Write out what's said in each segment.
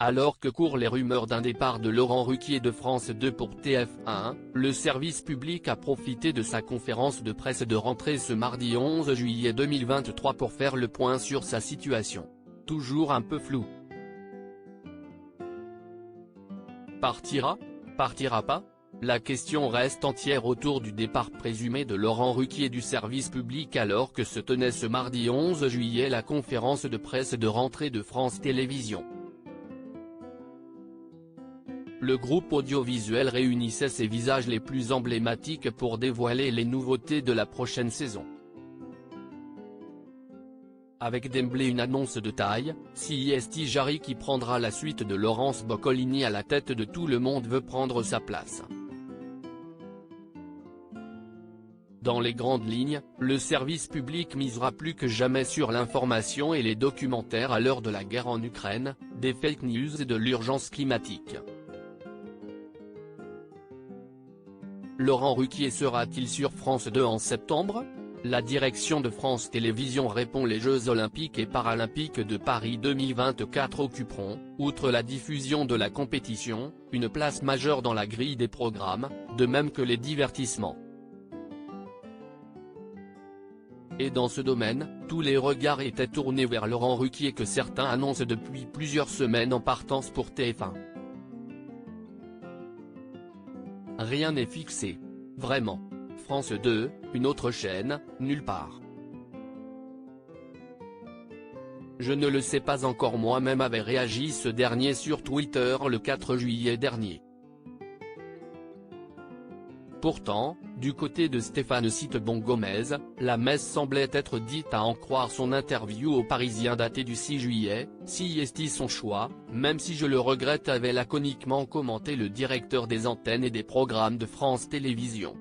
Alors que courent les rumeurs d'un départ de Laurent Ruquier de France 2 pour TF1, le service public a profité de sa conférence de presse de rentrée ce mardi 11 juillet 2023 pour faire le point sur sa situation. Toujours un peu floue. Partira? Partira pas? La question reste entière autour du départ présumé de Laurent Ruquier du service public alors que se tenait ce mardi 11 juillet la conférence de presse de rentrée de France Télévisions. Le groupe audiovisuel réunissait ses visages les plus emblématiques pour dévoiler les nouveautés de la prochaine saison. Avec d'emblée une annonce de taille, CIST Jarry qui prendra la suite de Laurence Boccolini à la tête de Tout le monde veut prendre sa place. Dans les grandes lignes, le service public misera plus que jamais sur l'information et les documentaires à l'heure de la guerre en Ukraine, des fake news et de l'urgence climatique. Laurent Ruquier sera-t-il sur France 2 en septembre? La direction de France Télévisions répond: les Jeux Olympiques et Paralympiques de Paris 2024 occuperont, outre la diffusion de la compétition, une place majeure dans la grille des programmes, de même que les divertissements. Et dans ce domaine, tous les regards étaient tournés vers Laurent Ruquier que certains annoncent depuis plusieurs semaines en partance pour TF1. Rien n'est fixé. Vraiment. France 2, une autre chaîne, nulle part. Je ne le sais pas encore, moi-même avait réagi ce dernier sur Twitter le 4 juillet dernier. Pourtant, du côté de Stéphane Citebon-Gomez, la messe semblait être dite à en croire son interview au Parisien datée du 6 juillet, CIST son choix, même si je le regrette, avait laconiquement commenté le directeur des antennes et des programmes de France Télévisions.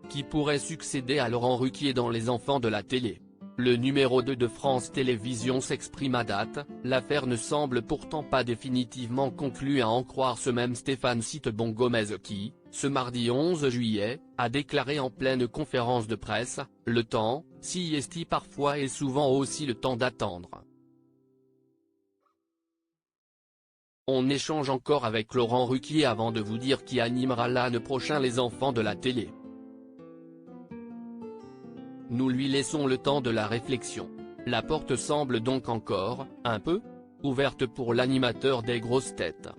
Qui pourrait succéder à Laurent Ruquier dans Les Enfants de la télé? Le numéro 2 de France Télévisions s'exprime à date, l'affaire ne semble pourtant pas définitivement conclue à en croire ce même Stéphane Citebon-Gomez qui, ce mardi 11 juillet, a déclaré en pleine conférence de presse, « Le temps, CIST parfois et souvent aussi le temps d'attendre. On échange encore avec Laurent Ruquier avant de vous dire qui animera l'an prochain Les Enfants de la télé. Nous lui laissons le temps de la réflexion. La porte semble donc encore, un peu, ouverte pour l'animateur des grosses têtes.